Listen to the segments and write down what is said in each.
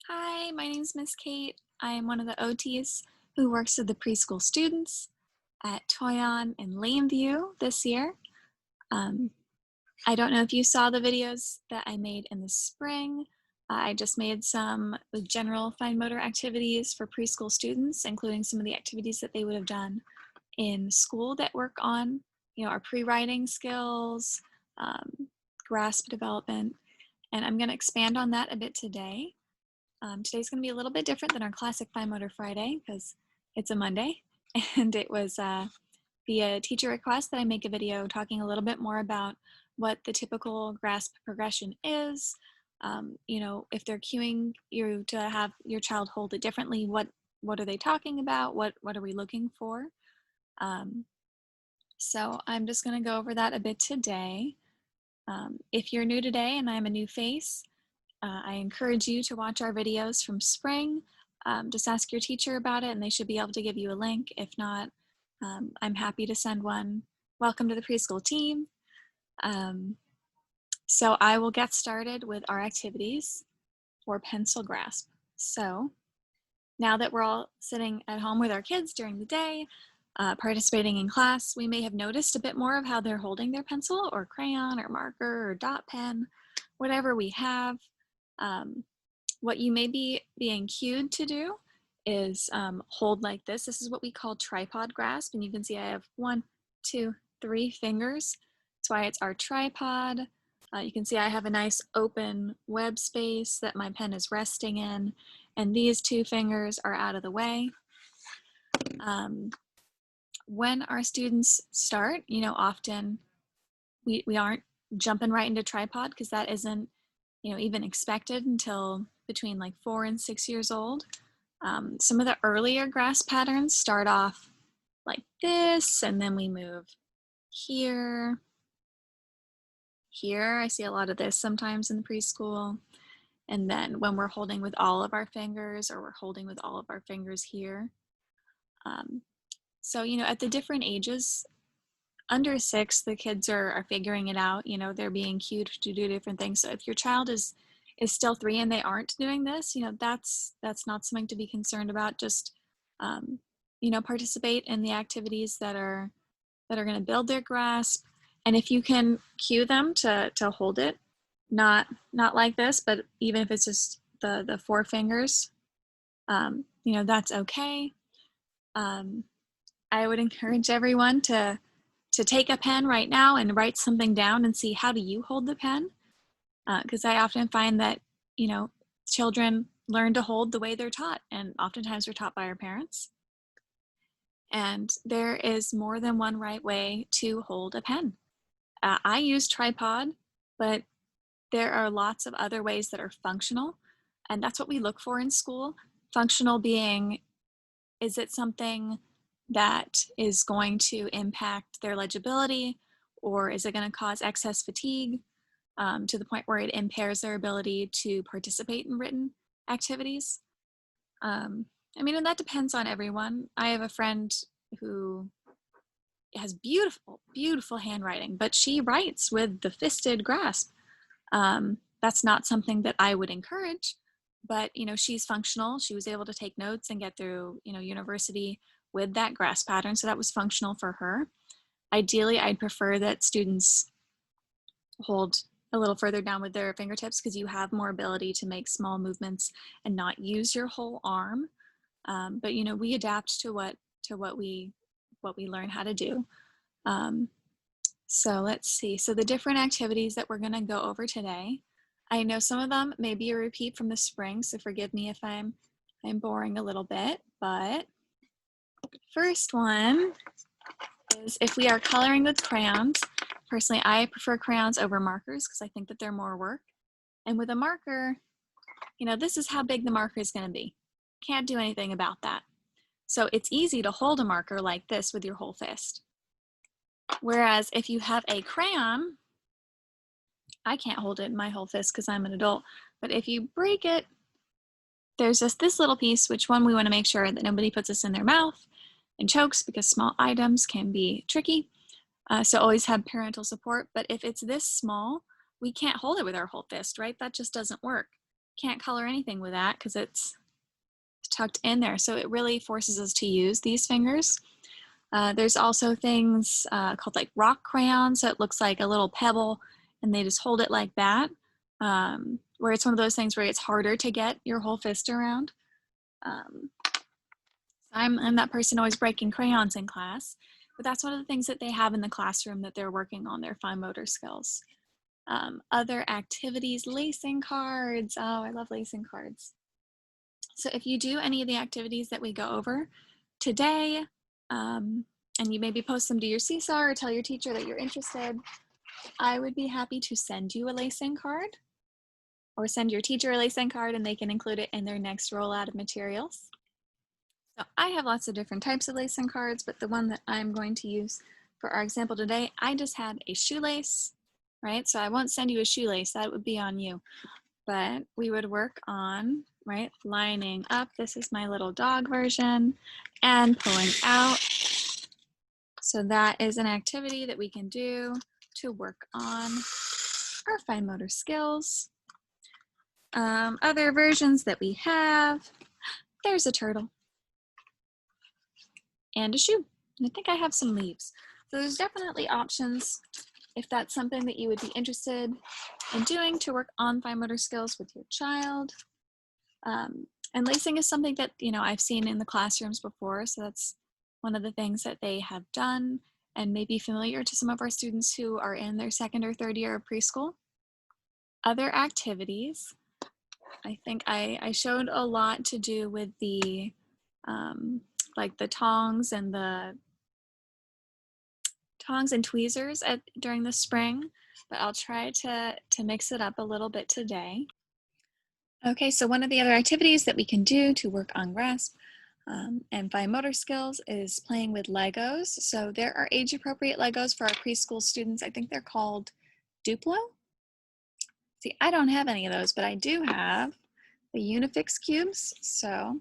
Hi, my name is Miss Kate. I am one of the OTs who works with the preschool students at Toyon in Lameview this year. Um, I don't know if you saw the videos that I made in the spring. I just made some general fine motor activities for preschool students, including some of the activities that they would have done in school that work on, our pre-writing skills, um, grasp development, and I'm going to expand on that a bit today. Today's going to be a little bit different than our classic Fine Motor Friday because it's a Monday, and it was via teacher request that I make a video talking a little bit more about what the typical grasp progression is. If they're cueing you to have your child hold it differently, what are they talking about? What are we looking for? Um, so I'm just going to go over that a bit today. If you're new today and I'm a new face, I encourage you to watch our videos from spring. Just ask your teacher about it and they should be able to give you a link. If not, I'm happy to send one. Welcome to the preschool team. So I will get started with our activities for pencil grasp. So now that we're all sitting at home with our kids during the day, participating in class, we may have noticed a bit more of how they're holding their pencil or crayon or marker or dot pen, whatever we have. What you may be being cued to do is hold like this. This is what we call tripod grasp. And you can see I have 1, 2, 3 fingers. That's why it's our tripod. You can see I have a nice open web space that my pen is resting in. And these 2 fingers are out of the way. When our students start, often we aren't jumping right into tripod because that isn't, even expected until between like 4 and 6 years old. Some of the earlier grasp patterns start off like this, and then we move here. Here, I see a lot of this sometimes in the preschool. And then when we're holding with all of our fingers, or we're holding with all of our fingers here. So, at the different ages, under 6, the kids are figuring it out. They're being cued to do different things. So if your child is still 3 and they aren't doing this, that's not something to be concerned about. Just participate in the activities that are going to build their grasp. And if you can cue them to hold it, not like this, but even if it's just the 4 fingers, that's okay. I would encourage everyone to take a pen right now and write something down and see how do you hold the pen, because I often find that children learn to hold the way they're taught, and oftentimes we're taught by our parents, and there is more than one right way to hold a pen. I use tripod, but there are lots of other ways that are functional, and that's what we look for in school. Functional being, is it something that is going to impact their legibility, or is it going to cause excess fatigue to the point where it impairs their ability to participate in written activities? And that depends on everyone. I have a friend who has beautiful, beautiful handwriting, but she writes with the fisted grasp. That's not something that I would encourage, but she's functional. She was able to take notes and get through university with that grasp pattern, so that was functional for her. Ideally, I'd prefer that students hold a little further down with their fingertips because you have more ability to make small movements and not use your whole arm. But we adapt to what we learn how to do. So let's see. So the different activities that we're going to go over today, I know some of them may be a repeat from the spring, so forgive me if I'm boring a little bit, but first one is if we are coloring with crayons. Personally, I prefer crayons over markers because I think that they're more work. And with a marker, this is how big the marker is going to be. Can't do anything about that. So it's easy to hold a marker like this with your whole fist. Whereas if you have a crayon, I can't hold it in my whole fist because I'm an adult, but if you break it, there's just this little piece, which one we want to make sure that nobody puts this in their mouth and chokes because small items can be tricky. So always have parental support, but if it's this small, we can't hold it with our whole fist, right? That just doesn't work. can't color anything with that because it's tucked in there. So it really forces us to use these fingers. There's also things called like rock crayons. So it looks like a little pebble and they just hold it like that. Where it's one of those things where it's harder to get your whole fist around. I'm that person always breaking crayons in class, but that's one of the things that they have in the classroom that they're working on their fine motor skills. Other activities, lacing cards. Oh, I love lacing cards. So if you do any of the activities that we go over today, and you maybe post them to your seesaw or tell your teacher that you're interested, I would be happy to send you a lacing card or send your teacher a lacing card and they can include it in their next rollout of materials. So I have lots of different types of lacing cards, but the one that I'm going to use for our example today, I just had a shoelace, right? So I won't send you a shoelace, that would be on you. But we would work on, right, lining up. This is my little dog version, and pulling out. So that is an activity that we can do to work on our fine motor skills. Other versions that we have, there's a turtle and a shoe. And I think I have some leaves. So there's definitely options if that's something that you would be interested in doing to work on fine motor skills with your child. And lacing is something that, you know, I've seen in the classrooms before. So that's one of the things that they have done and may be familiar to some of our students who are in their second or third year of preschool. Other activities, I think I showed a lot to do with the, like the tongs and tweezers during the spring, but I'll try to mix it up a little bit today. Okay, so one of the other activities that we can do to work on grasp and fine motor skills is playing with Legos. So there are age-appropriate Legos for our preschool students. I think they're called Duplo. See, I don't have any of those, but I do have the Unifix cubes. So,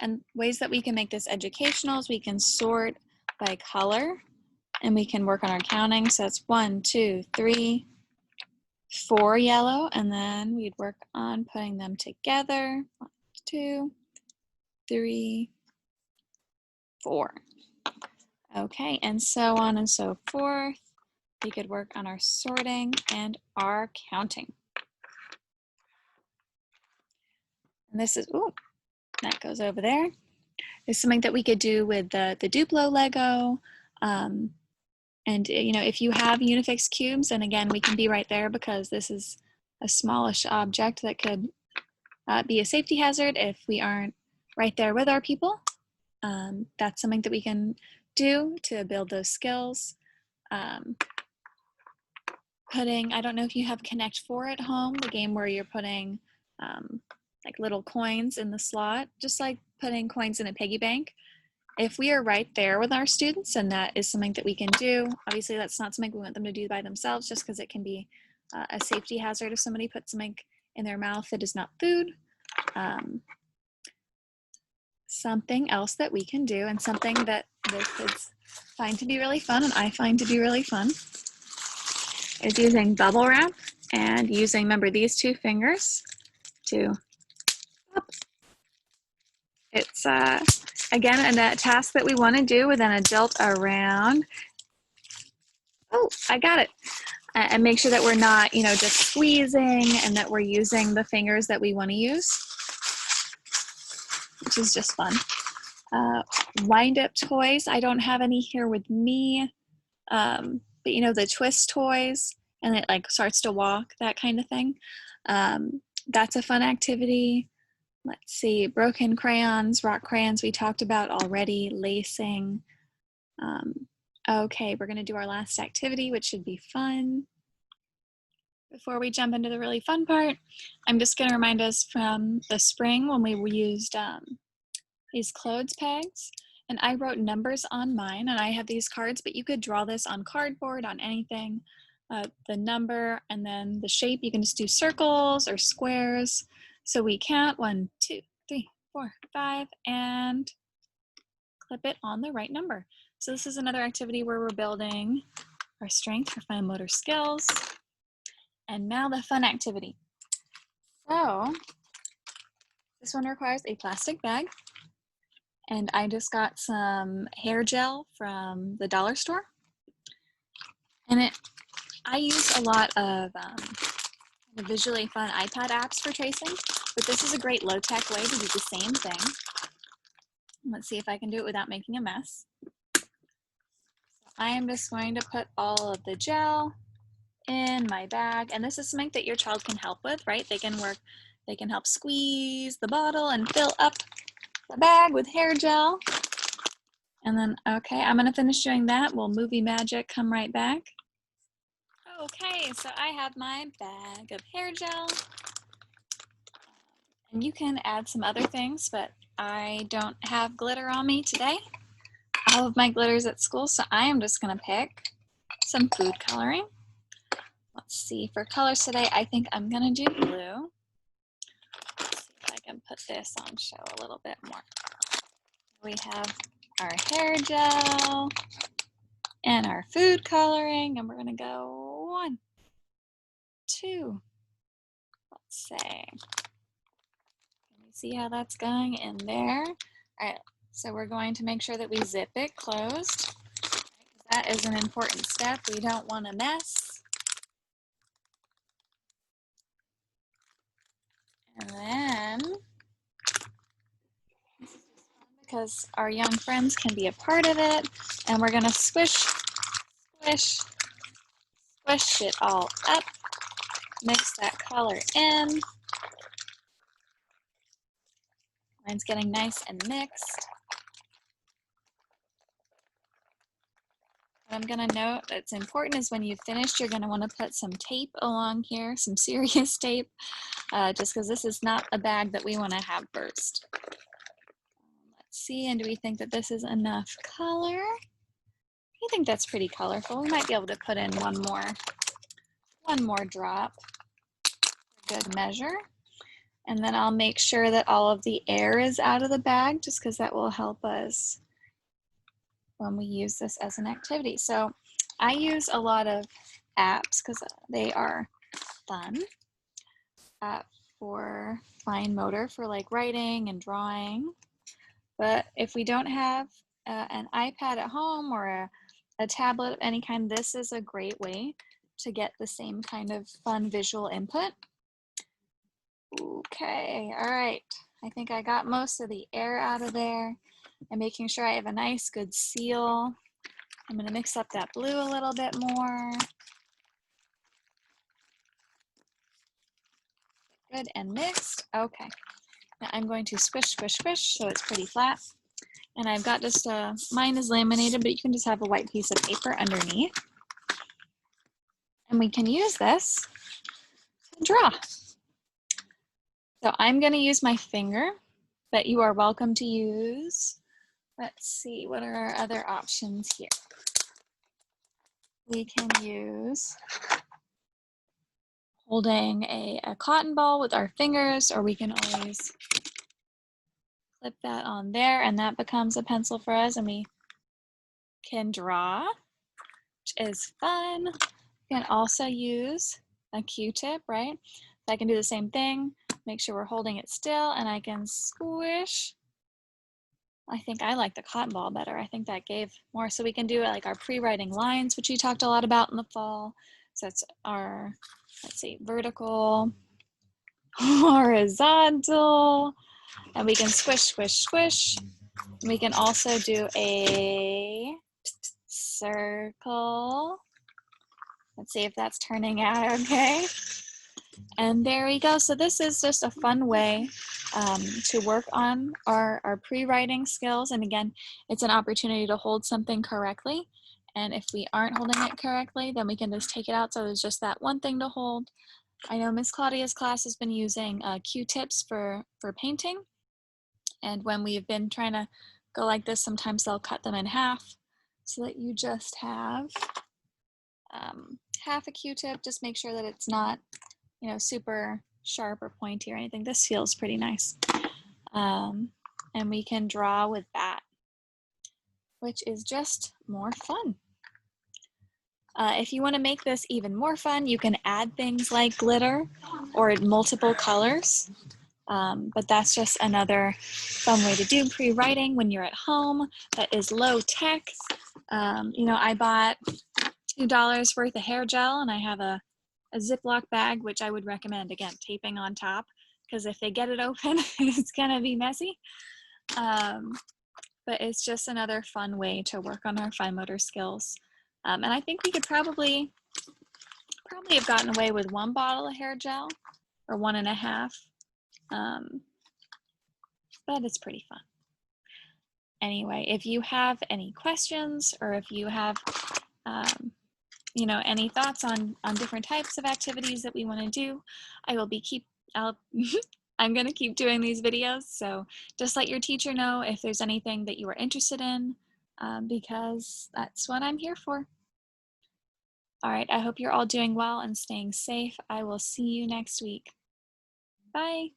and ways that we can make this educational is we can sort by color and we can work on our counting. So it's 1, 2, 3, 4 yellow, and then we'd work on putting them together. 1, 2, 3, 4. Okay, and so on and so forth. We could work on our sorting and our counting. And this is, ooh, that goes over there. There's something that we could do with the Duplo Lego. And you know, if you have Unifix cubes, and again, we can be right there because this is a smallish object that could be a safety hazard if we aren't right there with our people. That's something that we can do to build those skills. I don't know if you have Connect 4 at home, the game where you're putting like little coins in the slot, just like putting coins in a piggy bank. If we are right there with our students, and that is something that we can do, obviously that's not something we want them to do by themselves just because it can be a safety hazard if somebody puts something in their mouth that is not food. Something else that we can do, and something that the kids find to be really fun, and I find to be really fun, is using bubble wrap and using, remember, these 2 fingers to pop. It's again a task that we want to do with an adult around. Oh, I got it. And make sure that we're not, you know, just squeezing, and that we're using the fingers that we want to use, which is just fun. Wind up toys. I don't have any here with me, but you know, the twist toys, and it like starts to walk, that kind of thing. That's a fun activity. Let's see, broken crayons, rock crayons we talked about already, lacing. Okay, we're gonna do our last activity, which should be fun. Before we jump into the really fun part, I'm just gonna remind us from the spring when we used these clothes pegs, and I wrote numbers on mine, and I have these cards, but you could draw this on cardboard, on anything. The number and then the shape, you can just do circles or squares. So we count 1, 2, 3, 4, 5, and clip it on the right number. So this is another activity where we're building our strength for fine motor skills. And now the fun activity. So This one requires a plastic bag, and I just got some hair gel from the dollar store. And I use a lot of visually fun iPad apps for tracing, but this is a great low-tech way to do the same thing. Let's see if I can do it without making a mess. So I am just going to put all of the gel in my bag, and this is something that your child can help with, right? They can help squeeze the bottle and fill up the bag with hair gel. And then, okay, I'm gonna finish doing that. We'll movie magic come right back. Okay, so I have my bag of hair gel. And you can add some other things, but I don't have glitter on me today. All of my glitter's at school, so I am just gonna pick some food coloring. Let's see, for colors today, I think I'm gonna do blue. Let's see if I can put this on show a little bit more. We have our hair gel and our food coloring, and we're gonna go 1, 2, let's say. Can you see how that's going in there? All right, so we're going to make sure that we zip it closed. That is an important step. We don't want to mess. And then, because our young friends can be a part of it, and we're gonna squish, squish, squish it all up, mix that color in. Mine's getting nice and mixed. What I'm gonna note that's important is when you've finished, you're gonna wanna put some tape along here, some serious tape, just because this is not a bag that we wanna have burst. Let's see, and do we think that this is enough color? I think that's pretty colorful. We might be able to put in one more drop for good measure. And then I'll make sure that all of the air is out of the bag, just because that will help us when we use this as an activity. So I use a lot of apps because they are fun for fine motor, for like writing and drawing. But if we don't have an iPad at home or a tablet of any kind, this is a great way to get the same kind of fun visual input. Okay, all right. I think I got most of the air out of there. I'm making sure I have a nice good seal. I'm gonna mix up that blue a little bit more. Good and mixed, okay. Now I'm going to squish, squish, squish so it's pretty flat. And I've got just, mine is laminated, but you can just have a white piece of paper underneath. And we can use this to draw. So I'm gonna use my finger, but you are welcome to use, let's see, what are our other options here? We can use holding a cotton ball with our fingers, or we can always clip that on there and that becomes a pencil for us, and we can draw, which is fun. You can also use a Q-tip, right? So I can do the same thing, make sure we're holding it still, and I can squish. I think I like the cotton ball better. I think that gave more. So we can do like our pre-writing lines, which we talked a lot about in the fall. So it's our, let's see, vertical, horizontal, and we can squish, squish, squish. We can also do a circle. Let's see if that's turning out okay. And there we go. So this is just a fun way to work on our pre-writing skills. And again, it's an opportunity to hold something correctly. And if we aren't holding it correctly, then we can just take it out. So there's just that one thing to hold. I know Miss Claudia's class has been using Q-tips for painting. And when we've been trying to go like this, sometimes they'll cut them in half so that you just have half a Q-tip. Just make sure that it's not, you know, super sharp or pointy or anything. This feels pretty nice. And we can draw with that, which is just more fun. If you want to make this even more fun, you can add things like glitter or multiple colors. But that's just another fun way to do pre-writing when you're at home that is low tech. I bought $2 worth of hair gel, and I have a Ziploc bag, which I would recommend, again, taping on top, because if they get it open, it's gonna be messy. But it's just another fun way to work on our fine motor skills. And I think we could probably have gotten away with 1 bottle of hair gel, or 1.5. But it's pretty fun. Anyway, if you have any questions, or if you have any thoughts on different types of activities that we want to do, I'm going to keep doing these videos. So just let your teacher know if there's anything that you are interested in, because that's what I'm here for. All right, I hope you're all doing well and staying safe. I will see you next week. Bye.